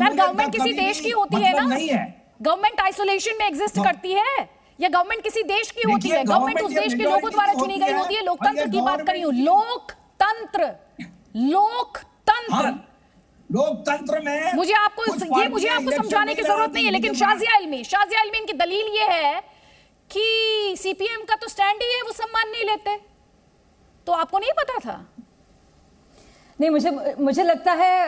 Sir government किसी देश की होती है ना, गवर्नमेंट आइसोलेशन में एग्जिस्ट करती है, या गवर्नमेंट किसी देश की होती है? गवर्नमेंट उस देश के लोगों द्वारा चुनी गई होती है। लोकतंत्र की बात कर रही हूँ, लोकतंत्र, लोकतंत्र। लोकतंत्र में मुझे आपको समझाने की जरूरत नहीं है, लेकिन शाजिया इल्मी इनकी दलील ये है कि सीपीएम का तो स्टैंड ही है, वो सम्मान नहीं लेते। तो आपको नहीं पता था? नहीं, मुझे लगता है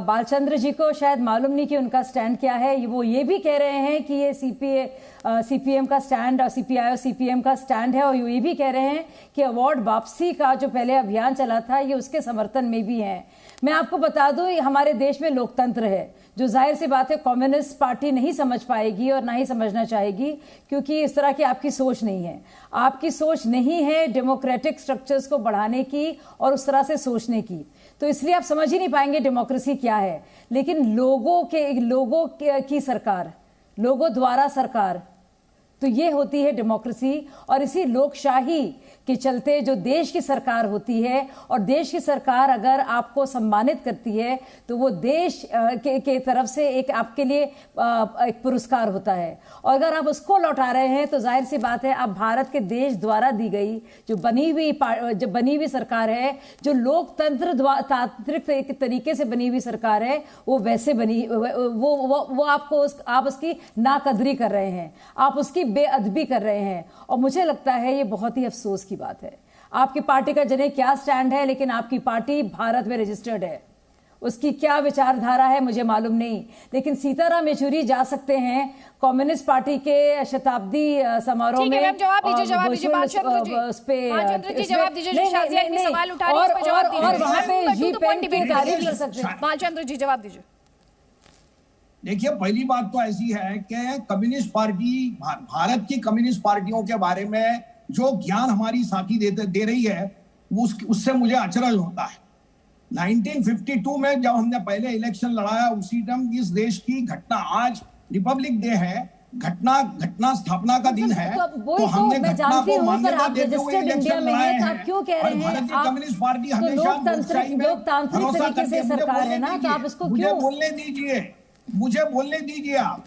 बालचंद्र जी को शायद मालूम नहीं कि उनका स्टैंड क्या है। वो ये भी कह रहे हैं कि ये सीपीएम का स्टैंड और सीपीआई और सीपीएम का स्टैंड है, और ये भी कह रहे हैं कि अवार्ड वापसी का जो पहले अभियान चला था ये उसके समर्थन में भी है। मैं आपको बता दूं, हमारे देश में लोकतंत्र है, जो जाहिर सी बात है कम्युनिस्ट पार्टी नहीं समझ पाएगी और ना ही समझना चाहेगी, क्योंकि इस तरह की आपकी सोच नहीं है। आपकी सोच नहीं है डेमोक्रेटिक स्ट्रक्चर्स को बढ़ाने की और उस तरह से सोचने की, तो इसलिए आप समझ ही नहीं पाएंगे डेमोक्रेसी क्या है। लेकिन लोगों की सरकार, लोगों द्वारा सरकार, तो ये होती है डेमोक्रेसी। और इसी लोकशाही के चलते जो देश की सरकार होती है, और देश की सरकार अगर आपको सम्मानित करती है तो वो देश के तरफ से एक आपके लिए एक पुरस्कार होता है। और अगर आप उसको लौटा रहे हैं तो जाहिर सी बात है आप भारत के देश द्वारा दी गई जो बनी हुई सरकार है, जो लोकतंत्र तांत्रिक तरीके से बनी हुई सरकार है, वो वैसे बनी, वो आप उसकी नाकदरी कर रहे हैं, आप उसकी बेअदबी कर रहे हैं। और मुझे लगता है ये बहुत ही अफसोस की बात है। आपकी पार्टी का जने क्या स्टैंड है, लेकिन आपकी पार्टी भारत में रजिस्टर्ड है, उसकी क्या विचारधारा है मुझे मालूम नहीं। लेकिन सीताराम येचुरी जा सकते हैं कम्युनिस्ट पार्टी के शताब्दी समारोह में। जवाब दीजिए जवाब दीजिए वहां पे बालचंद्र जी जवाब दीजिए। देखिए, पहली बात तो ऐसी है कि कम्युनिस्ट पार्टी, भारत की कम्युनिस्ट पार्टियों के बारे में जो ज्ञान हमारी साथी दे रही है उससे मुझे अचरज होता है। 1952 में जब हमने पहले इलेक्शन लड़ाया, उसी टाइम इस देश की घटना, आज रिपब्लिक डे है, घटना स्थापना का दिन है, तो हमने घटना को मान्यता देते हुए इलेक्शन लड़ाए हैं। और भारतीय कम्युनिस्ट पार्टी हमेशा लोकतांत्रिक तरीके से सरकार है ना, तो आप इसको मुझे बोलने दीजिए आप।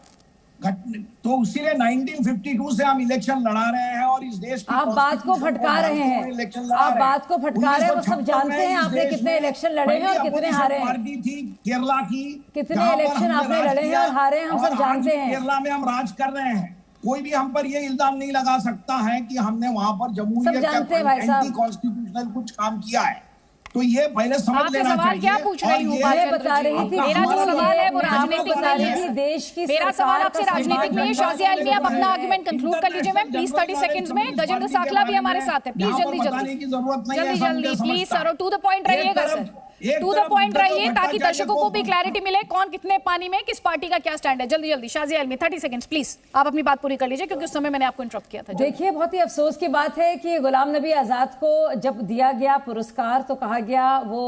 तो इसीलिए 1952 से हम इलेक्शन लड़ा रहे हैं, और इस देश की आप बात को भटका रहे हैं, आप बात को भटका रहे हैं। वो सब जानते हैं आपने कितने इलेक्शन लड़े हैं और कितने हारे हैं। पार्टी थी केरला की, कितने इलेक्शन आपने लड़े हैं और हारे हैं, हम सब जानते हैं। केरला में हम राज कर रहे हैं, कोई भी हम पर ये इल्जाम नहीं लगा सकता है कि हमने वहां पर जमहूरियत का एंटी कॉन्स्टिट्यूशनल कुछ काम किया है। तो ये पहले समझ लेना चाहिए। क्या पूछ रही हूँ, बता रही थी, मेरा जो सवाल है वो राजनीतिक नहीं है, देश की मेरा सवाल आपसे राजनीतिक नहीं है। शाजिया इल्मी, आप अपना आर्गुमेंट कंक्लूड कर लीजिए मैम, प्लीज 30 सेकंड्स में। गजेंद्र साखला भी हमारे साथ है, प्लीज जल्दी please sir, to the point रहिएगा सर, टू द पॉइंट रहिए, ताकि दर्शकों को भी क्लैरिटी मिले कौन कितने पानी में, किस पार्टी का क्या स्टैंड है। जल्दी शाजिया इल्मी 30 सेकंड्स प्लीज, आप अपनी बात पूरी कर लीजिए, क्योंकि उस समय मैंने आपको इंटरप्ट किया था। देखिए, बहुत ही अफसोस की बात है कि गुलाम नबी आजाद को जब दिया गया पुरस्कार तो कहा गया वो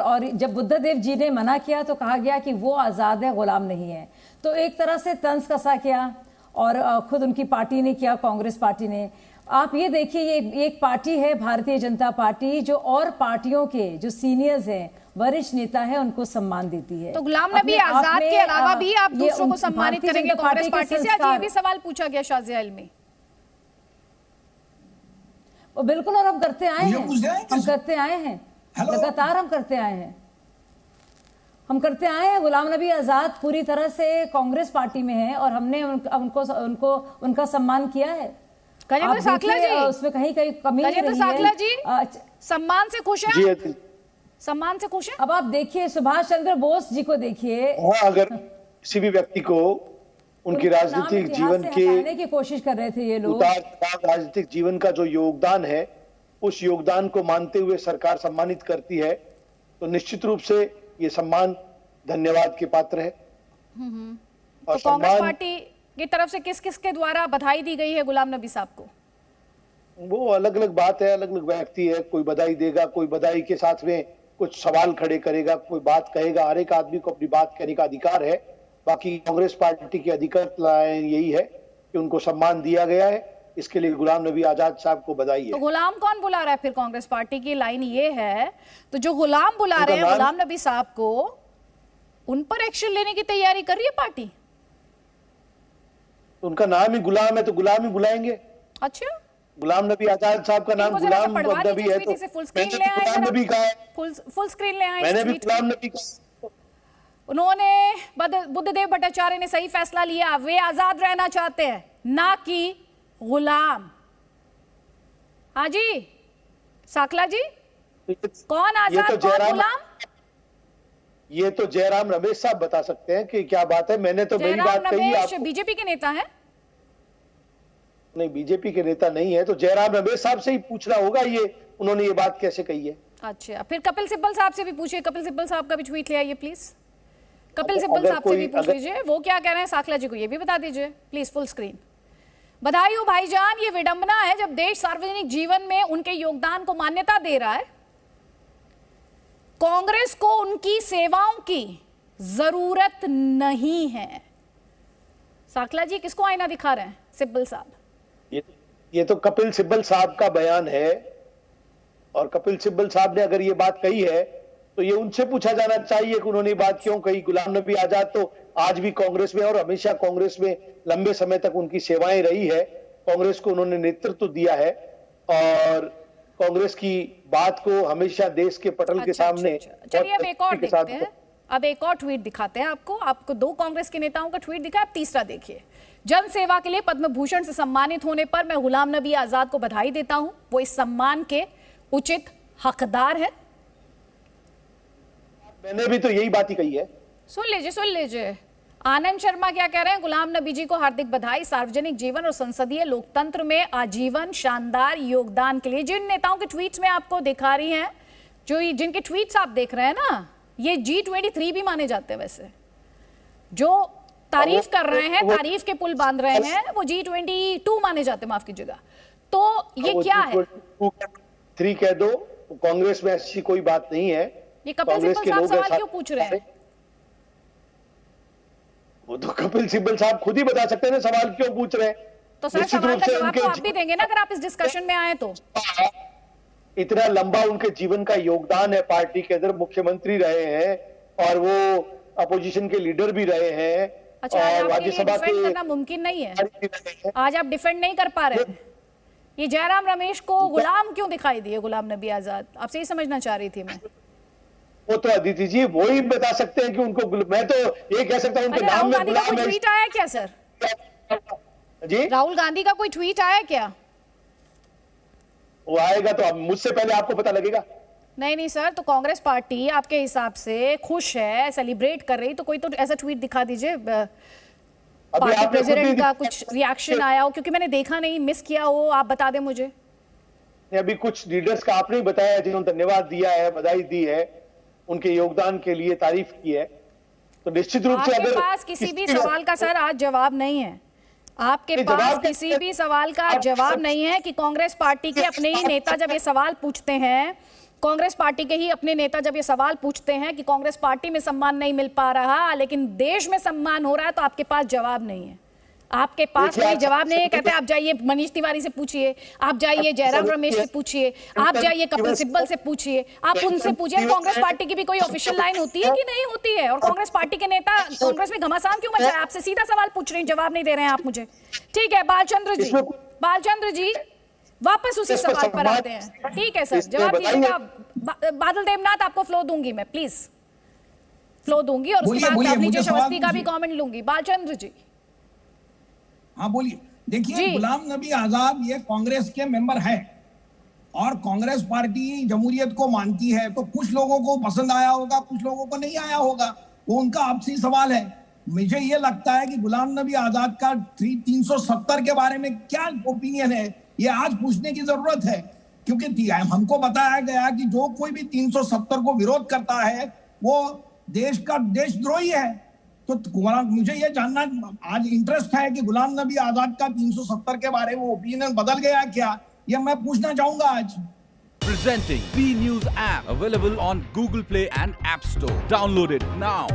और जब बुद्धदेव जी ने मना किया तो कहा गया कि वो आजाद है, गुलाम नहीं है। तो एक तरह से तंज कसा किया, और खुद उनकी पार्टी ने किया, कांग्रेस पार्टी ने। आप ये देखिए, ये एक पार्टी है भारतीय जनता पार्टी, जो और पार्टियों के जो सीनियर्स हैं, वरिष्ठ नेता है, उनको सम्मान देती है। तो गुलाम नबी आजाद के अलावा भी आप दूसरों को सम्मानित करेंगे कांग्रेस पार्टी से? आज ये भी सवाल पूछा गया शाजिया इल्मी। वो बिल्कुल, और हम करते आए हैं, लगातार हम करते आए हैं। गुलाम नबी आजाद पूरी तरह से कांग्रेस पार्टी में है, और हमने उनका सम्मान किया है। गजेंद्र साखला जी, उसमें कहीं कमी नहीं है। साखला जी, सम्मान से खुश हैं? सम्मान से खुश हैं? अब आप देखिए, सुभाष चंद्र बोस जी को देखिए, अगर किसी भी व्यक्ति को उनकी राजनीतिक जीवन की कोशिश कर रहे थे ये लोग, राजनीतिक जीवन का जो योगदान है, उस योगदान को मानते हुए सरकार सम्मानित करती है, तो निश्चित रूप से ये सम्मान धन्यवाद के पात्र है। तो कांग्रेस पार्टी की तरफ से किस किस के द्वारा बधाई दी गई है गुलाम नबी साहब को? वो अलग अलग बात है, अलग अलग व्यक्ति है, कोई बधाई देगा, कोई बधाई के साथ में कुछ सवाल खड़े करेगा, कोई बात कहेगा। हर एक आदमी को अपनी बात कहने का अधिकार है। बाकी कांग्रेस पार्टी की अधिकृत लाइन यही है कि उनको सम्मान दिया गया है, इसके लिए गुलाम नबी आजाद साहब को बधाई है। तो गुलाम कौन बुला रहा है फिर? कांग्रेस पार्टी की लाइन ये है, तो जो गुलाम बुला रहे हैं गुलाम नबी साहब को, उन पर एक्शन लेने की तैयारी कर रही है पार्टी? उनका नाम ही गुलाम है तो गुलाम ही बुलाएंगे। अच्छा, गुलाम नबी आजाद साहब का नाम गुलाम नबी है तो फुल स्क्रीन ले आए, गुलाम नबी कहा है, फुल स्क्रीन ले आए। मैंने भी गुलाम नबी कहा। उन्होंने बुद्धदेव भट्टाचार्य ने सही फैसला लिया, वे आजाद रहना चाहते हैं ना कि गुलाम। हाँ जी साकला जी, कौन आजाद कौन गुलाम? ये तो जयराम रमेश साहब बता सकते हैं कि क्या बात है। मैंने तो मेरी बात कही। रमेश बीजेपी के नेता है? नहीं, बीजेपी के नेता नहीं है, तो जयराम रमेश साहब से ही पूछना होगा ये उन्होंने ये बात कैसे कही है। अच्छा, फिर कपिल सिब्बल साहब से भी पूछिए। कपिल सिब्बल साहब का भी ट्वीट ले आइए प्लीज। कपिल सिब्बल साहब से भी पूछ लीजिए, वो क्या कह रहे हैं साकला जी को ये भी बता दीजिए प्लीज, फुल स्क्रीन। बधाई हो भाईजान, ये विडंबना है जब देश सार्वजनिक जीवन में उनके योगदान को मान्यता दे रहा है, कांग्रेस को उनकी सेवाओं की जरूरत नहीं है। साकला जी किसको आईना दिखा रहे हैं? सिब्बल साहब। ये तो कपिल सिब्बल साहब का बयान है, और कपिल सिब्बल साहब ने अगर ये बात कही है तो ये उनसे पूछा जाना चाहिए कि उन्होंने बात क्यों कही। गुलाम नबी आजाद तो आज भी कांग्रेस में और हमेशा कांग्रेस में लंबे समय तक उनकी सेवाएं रही है। कांग्रेस को उन्होंने नेतृत्व दिया है और कांग्रेस की बात को हमेशा देश के पटल के सामने। चलिए अब एक और देखते हैं, अब एक और ट्वीट दिखाते हैं आपको दो कांग्रेस के नेताओं का ट्वीट दिखा, अब तीसरा देखिए। जन सेवा के लिए पद्म भूषण से सम्मानित होने पर मैं गुलाम नबी आजाद को बधाई देता हूं, वो इस सम्मान के उचित हकदार है। मैंने भी तो यही बात ही कही है। सुन लीजिए। आनंद शर्मा क्या कह रहे हैं? गुलाम नबी जी को हार्दिक बधाई, सार्वजनिक जीवन और संसदीय लोकतंत्र में आजीवन शानदार योगदान के लिए। जिन नेताओं के ट्वीट्स में आपको दिखा रही हैं, जिनके ट्वीट्स आप देख रहे हैं ना, ये G23 भी माने जाते हैं। वैसे जो तारीफ कर रहे हैं, तारीफ के पुल बांध रहे हैं, वो G22 माने जाते हैं, माफ कीजिएगा। तो ये क्या है? 3 कह दो, कांग्रेस में ऐसी कोई बात नहीं है। ये कपिल सिब्बल साहब सवाल क्यों पूछ रहे हैं? वो तो कपिल सिब्बल साहब खुद ही बता सकते हैं ना सवाल क्यों पूछ रहे हैं। तो सर सवाल का जवाब तो आप भी देंगे ना अगर आप इस डिस्कशन में आए तो। इतना लंबा उनके जीवन का योगदान है, पार्टी के अंदर मुख्यमंत्री रहे हैं और वो अपोजिशन के लीडर भी रहे हैं। अच्छा, और राज्यसभा के करना मुमकिन नहीं है, आज आप डिफेंड नहीं कर पा रहे हैं। ये जयराम रमेश को गुलाम क्यों दिखाई दिए, गुलाम नबी आजाद? आपसे ये समझना चाह रही थी मैं। वो तो अदिति जी वो ही बता सकते हैं कि उनको, मैं तो ये कह सकता हूं उनके नाम में गुलाम। कोई ट्वीट आया क्या सर? जी, राहुल गांधी का कोई ट्वीट आया क्या? वो आएगा तो मुझसे पहले आपको पता लगेगा। नहीं सर, तो कांग्रेस पार्टी आपके हिसाब से खुश है, सेलिब्रेट कर रही, तो कोई तो ऐसा ट्वीट दिखा दीजिए, पार्टी प्रेसिडेंट का कुछ रिएक्शन आया हो, क्योंकि मैंने देखा नहीं, मिस किया हो, आप बता दें मुझे। अभी कुछ लीडर्स का आपने बताया जिन्होंने धन्यवाद दिया है, बधाई दी है, उनके योगदान के लिए तारीफ की है, तो निश्चित रूप से अगर आपके पास किसी भी सवाल का सर आज जवाब नहीं है, आपके पास किसी भी सवाल का जवाब नहीं है कि कांग्रेस पार्टी के अपने ही नेता जब ये सवाल पूछते हैं, कांग्रेस पार्टी के ही अपने नेता जब ये सवाल पूछते हैं कि कांग्रेस पार्टी में सम्मान नहीं मिल पा रहा लेकिन देश में सम्मान हो रहा है, तो आपके पास जवाब नहीं है। आपके पास कोई जवाब नहीं है। कहते हैं आप जाइए मनीष तिवारी से पूछिए, आप जाइए जयराम रमेश से पूछिए, आप जाइए कपिल सिब्बल से पूछिए, आप उनसे पूछिए कांग्रेस पार्टी की भी कोई ऑफिशियल लाइन होती है कि नहीं होती है, और कांग्रेस पार्टी के नेता कांग्रेस में घमासान क्यों मचा है? आपसे सीधा सवाल पूछ रही हूँ, जवाब नहीं दे रहे हैं आप मुझे। ठीक है बालचंद्र जी वापस उसी सवाल पर आते हैं। ठीक है सर, जवाब दीजिएगा। बादल देवनाथ आपको फ्लो दूंगी मैं, प्लीज फ्लो दूंगी, और उसके बाद आप नीचे अवस्थी का भी कमेंट लूंगी। बालचंद्र जी हाँ बोलिए। देखिए, गुलाम नबी आजाद ये कांग्रेस के मेंबर है और कांग्रेस पार्टी जमहूरियत को मानती है, तो कुछ लोगों को पसंद आया होगा, कुछ लोगों को नहीं आया होगा, वो उनका आपसी सवाल है। मुझे ये लगता है कि गुलाम नबी आजाद का 370 के बारे में क्या ओपिनियन है, ये आज पूछने की जरूरत है, क्योंकि हमको बताया गया कि जो कोई भी 370 को विरोध करता है वो देश का देशद्रोही है। तो मुझे ये जानना आज इंटरेस्ट है कि गुलाम नबी आजाद का 370 के बारे में ओपिनियन बदल गया क्या, ये मैं पूछना चाहूंगा आज। Presenting B News app available on Google Play and App Store. Download it now.